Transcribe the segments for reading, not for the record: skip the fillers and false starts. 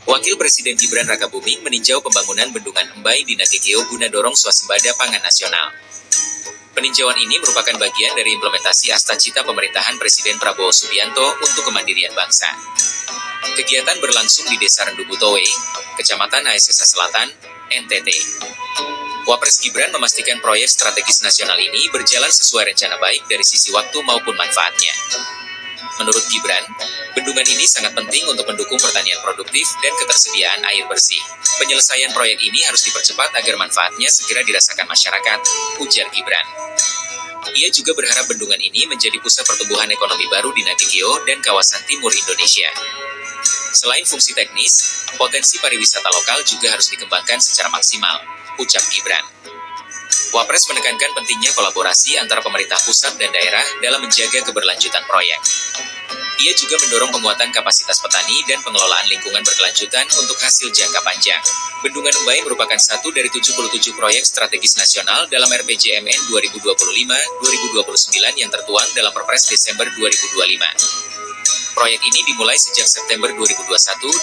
Wakil Presiden Gibran Rakabuming meninjau pembangunan Bendungan Embai di Nagekeo guna dorong swasembada pangan nasional. Peninjauan ini merupakan bagian dari implementasi Astacita pemerintahan Presiden Prabowo Subianto untuk kemandirian bangsa. Kegiatan berlangsung di Desa Rendubutowe, Kecamatan ASS Selatan, NTT. Wapres Gibran memastikan proyek strategis nasional ini berjalan sesuai rencana baik dari sisi waktu maupun manfaatnya. Menurut Gibran, bendungan ini sangat penting untuk mendukung pertanian produktif dan ketersediaan air bersih. Penyelesaian proyek ini harus dipercepat agar manfaatnya segera dirasakan masyarakat, ujar Gibran. Ia juga berharap bendungan ini menjadi pusat pertumbuhan ekonomi baru di Nagekeo dan kawasan timur Indonesia. Selain fungsi teknis, potensi pariwisata lokal juga harus dikembangkan secara maksimal, ucap Gibran. Wapres menekankan pentingnya kolaborasi antara pemerintah pusat dan daerah dalam menjaga keberlanjutan proyek. Ia juga mendorong penguatan kapasitas petani dan pengelolaan lingkungan berkelanjutan untuk hasil jangka panjang. Bendungan Embai merupakan satu dari 77 proyek strategis nasional dalam RPJMN 2025-2029 yang tertuang dalam Perpres Desember 2025. Proyek ini dimulai sejak September 2021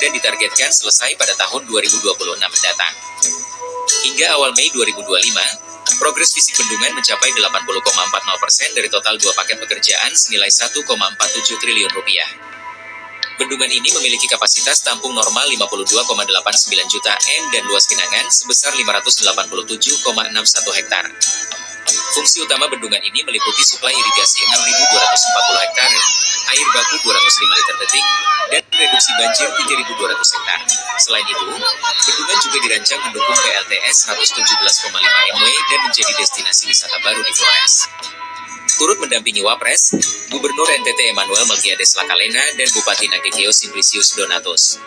dan ditargetkan selesai pada tahun 2026 mendatang. Hingga awal Mei 2025, progres fisik bendungan mencapai 80,40% dari total 2 paket pekerjaan senilai 1,47 triliun rupiah. Bendungan ini memiliki kapasitas tampung normal 52,89 juta m dan luas genangan sebesar 587,61 hektar. Fungsi utama bendungan ini meliputi suplai irigasi 6.240 hektar, air baku 205 liter detik, dan reduksi banjir 3.200 hektar. Selain itu, bendungan juga dirancang mendukung PLTS 117,5 MW dan menjadi destinasi wisata baru di Flores. Turut mendampingi Wapres, Gubernur NTT Emmanuel Melkiades Lakalena dan Bupati Nagekeo Simplicius Donatus.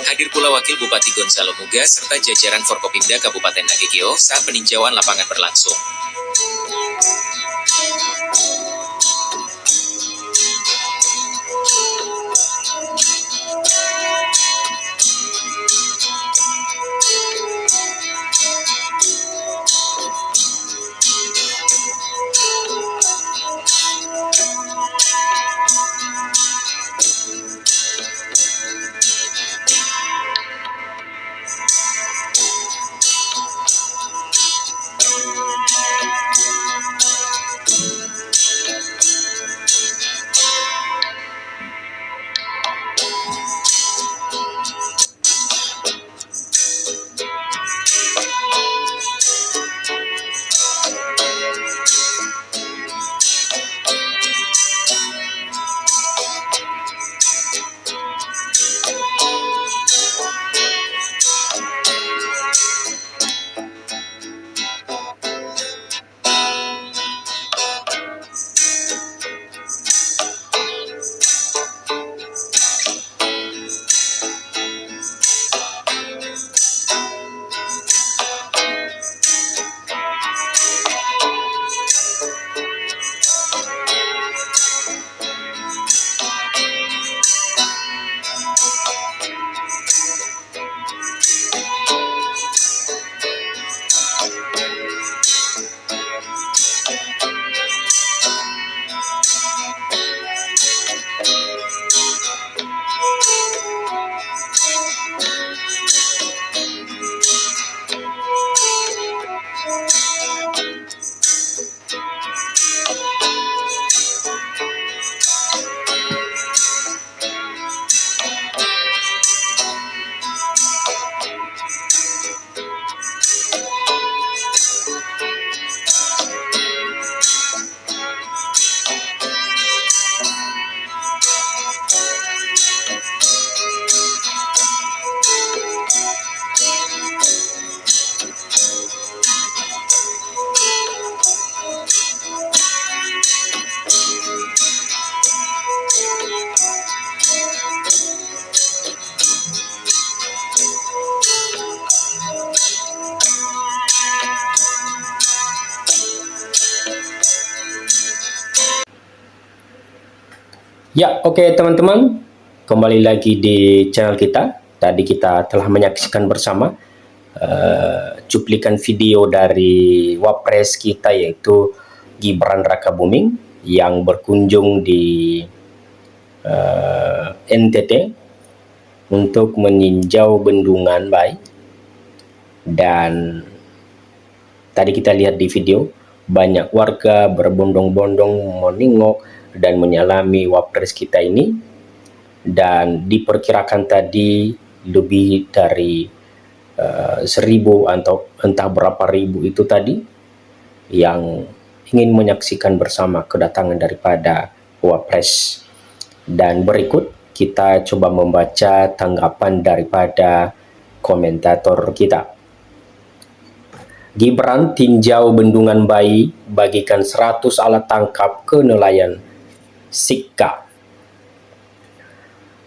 Hadir pula Wakil Bupati Gonzalo Muga serta jajaran Forkopimda Kabupaten Nagekeo saat peninjauan lapangan berlangsung. Ya, oke teman-teman, kembali lagi di channel kita. Tadi kita telah menyaksikan bersama cuplikan video dari Wapres kita, yaitu Gibran Rakabuming, yang berkunjung di NTT untuk meninjau bendungan Bai. Dan tadi kita lihat di video, banyak warga berbondong-bondong menengok dan menyalami wapres kita ini. Dan diperkirakan tadi lebih dari 1.000 atau entah berapa ribu itu tadi yang ingin menyaksikan bersama kedatangan daripada wapres. Dan berikut kita coba membaca tanggapan daripada komentator kita. Gibran tinjau bendungan Bai, bagikan 100 alat tangkap ke nelayan Sikka.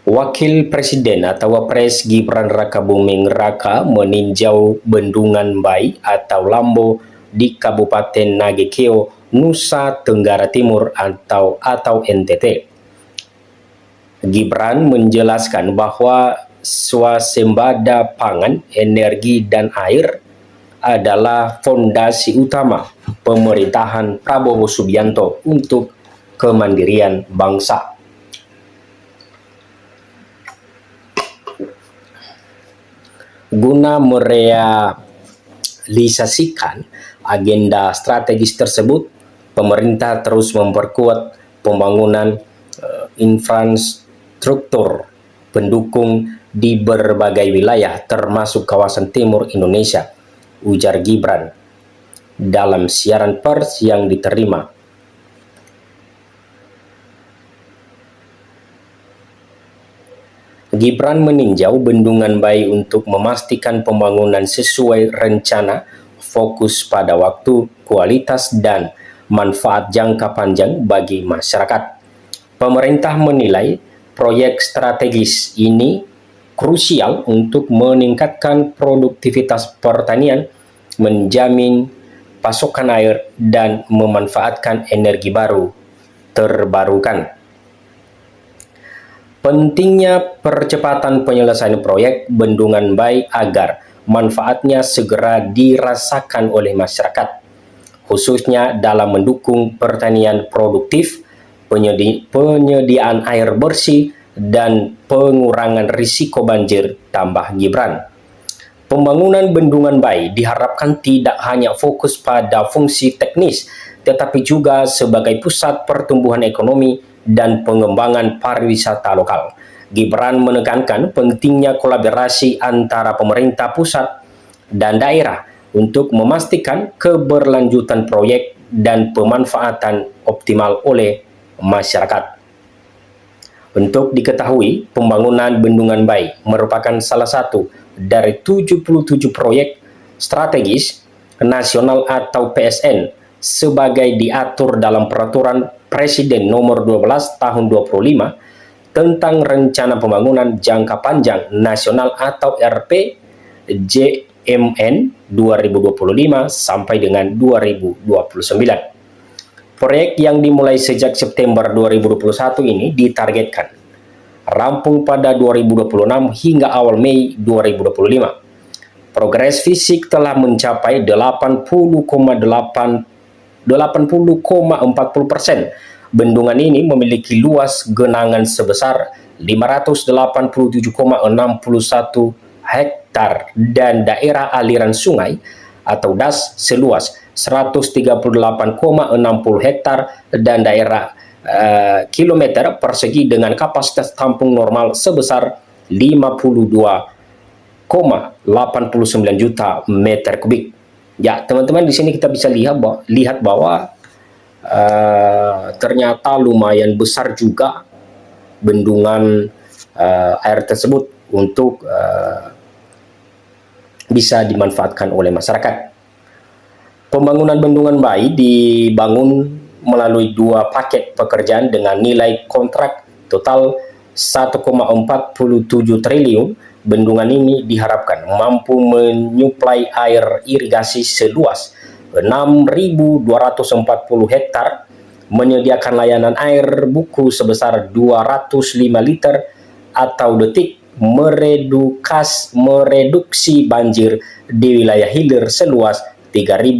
Wakil Presiden atau Wapres Gibran Rakabuming Raka meninjau bendungan Bai atau Lambo di Kabupaten Nagekeo, Nusa Tenggara Timur atau NTT. Gibran menjelaskan bahwa swasembada pangan, energi, dan air adalah fondasi utama pemerintahan Prabowo Subianto untuk kemandirian bangsa. Guna merealisasikan agenda strategis tersebut, pemerintah terus memperkuat pembangunan infrastruktur pendukung di berbagai wilayah termasuk kawasan timur Indonesia, ujar Gibran dalam siaran pers yang diterima. Gibran meninjau bendungan Bai untuk memastikan pembangunan sesuai rencana, fokus pada waktu, kualitas, dan manfaat jangka panjang bagi masyarakat. Pemerintah menilai proyek strategis ini krusial untuk meningkatkan produktivitas pertanian, menjamin pasokan air, dan memanfaatkan energi baru terbarukan. Pentingnya percepatan penyelesaian proyek bendungan Bai agar manfaatnya segera dirasakan oleh masyarakat, khususnya dalam mendukung pertanian produktif, penyediaan air bersih, dan pengurangan risiko banjir, tambah Gibran. Pembangunan bendungan Bai diharapkan tidak hanya fokus pada fungsi teknis, tetapi juga sebagai pusat pertumbuhan ekonomi dan pengembangan pariwisata lokal. Gibran menekankan pentingnya kolaborasi antara pemerintah pusat dan daerah untuk memastikan keberlanjutan proyek dan pemanfaatan optimal oleh masyarakat. Untuk diketahui, pembangunan bendungan Bai merupakan salah satu dari 77 proyek strategis nasional atau PSN sebagai diatur dalam Peraturan Presiden Nomor 12 Tahun 25 tentang Rencana Pembangunan Jangka Panjang Nasional atau RPJMN 2025 sampai dengan 2029. Proyek yang dimulai sejak September 2021 ini ditargetkan rampung pada 2026 hingga awal Mei 2025. Progres fisik telah mencapai 80,40%. Bendungan ini memiliki luas genangan sebesar 587,61 hektar dan daerah aliran sungai atau DAS seluas 138,60 hektar dan daerah kilometer persegi dengan kapasitas tampung normal sebesar 52,89 juta meter kubik. Ya, teman-teman, di sini kita bisa lihat bahwa ternyata lumayan besar juga bendungan air tersebut untuk bisa dimanfaatkan oleh masyarakat. Pembangunan bendungan Bai dibangun melalui 2 paket pekerjaan dengan nilai kontrak total 1,47 triliun. Bendungan ini diharapkan mampu menyuplai air irigasi seluas 6.240 hektar, menyediakan layanan air buku sebesar 205 liter atau detik, mereduksi banjir di wilayah hilir seluas 3.200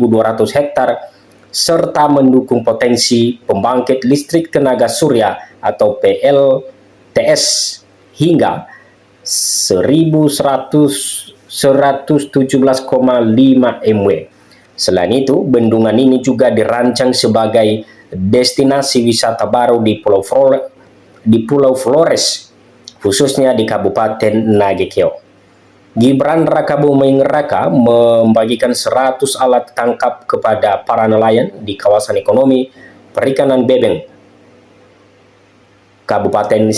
hektar, serta mendukung potensi pembangkit listrik tenaga surya atau PLTS hingga 117,5 MW. Selain itu, bendungan ini juga dirancang sebagai destinasi wisata baru di Pulau Flores, khususnya di Kabupaten Nagekeo. Gibran Rakabuming Raka membagikan 100 alat tangkap kepada para nelayan di kawasan ekonomi perikanan Bebeng, Kabupaten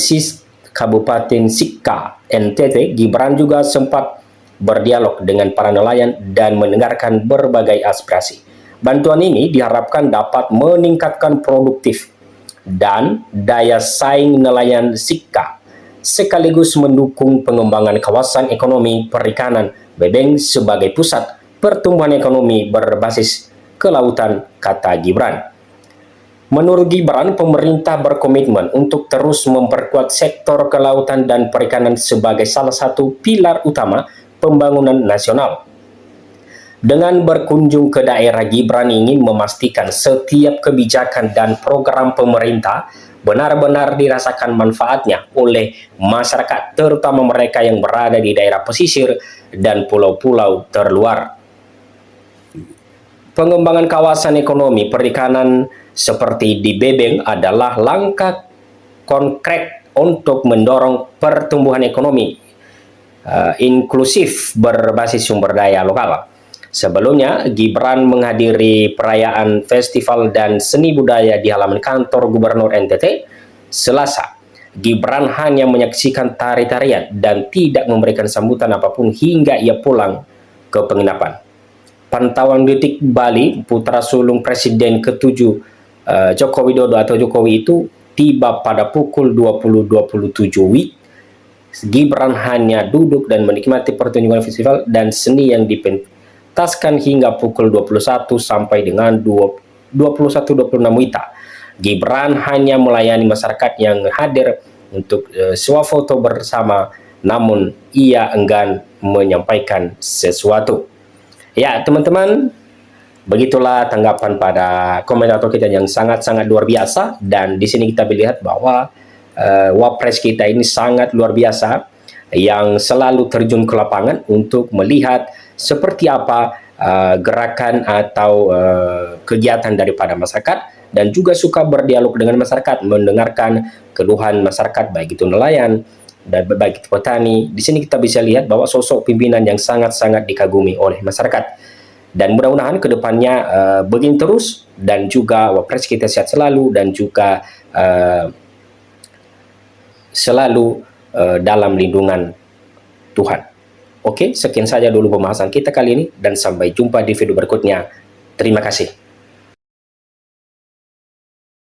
Sika, NTT. Gibran juga sempat berdialog dengan para nelayan dan mendengarkan berbagai aspirasi. Bantuan ini diharapkan dapat meningkatkan produktif dan daya saing nelayan Sika, sekaligus mendukung pengembangan kawasan ekonomi perikanan Bebeng sebagai pusat pertumbuhan ekonomi berbasis kelautan, kata Gibran. Menurut Gibran, pemerintah berkomitmen untuk terus memperkuat sektor kelautan dan perikanan sebagai salah satu pilar utama pembangunan nasional. Dengan berkunjung ke daerah, Gibran ingin memastikan setiap kebijakan dan program pemerintah benar-benar dirasakan manfaatnya oleh masyarakat, terutama mereka yang berada di daerah pesisir dan pulau-pulau terluar. Pengembangan kawasan ekonomi perikanan seperti di Bebeng adalah langkah konkret untuk mendorong pertumbuhan ekonomi inklusif berbasis sumber daya lokal. Sebelumnya, Gibran menghadiri perayaan festival dan seni budaya di halaman kantor Gubernur NTT Selasa. Gibran hanya menyaksikan tari-tarian dan tidak memberikan sambutan apapun hingga ia pulang ke penginapan. Pantauan Detik Bali, putra sulung Presiden ke-7 Joko Widodo atau Jokowi itu tiba pada pukul 20.27 WIB. Gibran hanya duduk dan menikmati pertunjukan festival dan seni yang dipentaskan hingga pukul 21 sampai dengan 21.26 WITA. Gibran hanya melayani masyarakat yang hadir untuk swafoto bersama, namun ia enggan menyampaikan sesuatu. Ya, teman-teman, begitulah tanggapan pada komentator kita yang sangat-sangat luar biasa. Dan di sini kita melihat bahwa Wapres kita ini sangat luar biasa, yang selalu terjun ke lapangan untuk melihat seperti apa gerakan atau kegiatan daripada masyarakat, dan juga suka berdialog dengan masyarakat, mendengarkan keluhan masyarakat, baik itu nelayan dan baik itu petani. Di sini kita bisa lihat bahwa sosok pimpinan yang sangat-sangat dikagumi oleh masyarakat. Dan mudah-mudahan kedepannya begini terus, dan juga Wapres kita sehat selalu, dan juga selalu dalam lindungan Tuhan. Oke, sekian saja dulu pembahasan kita kali ini, dan sampai jumpa di video berikutnya. Terima kasih.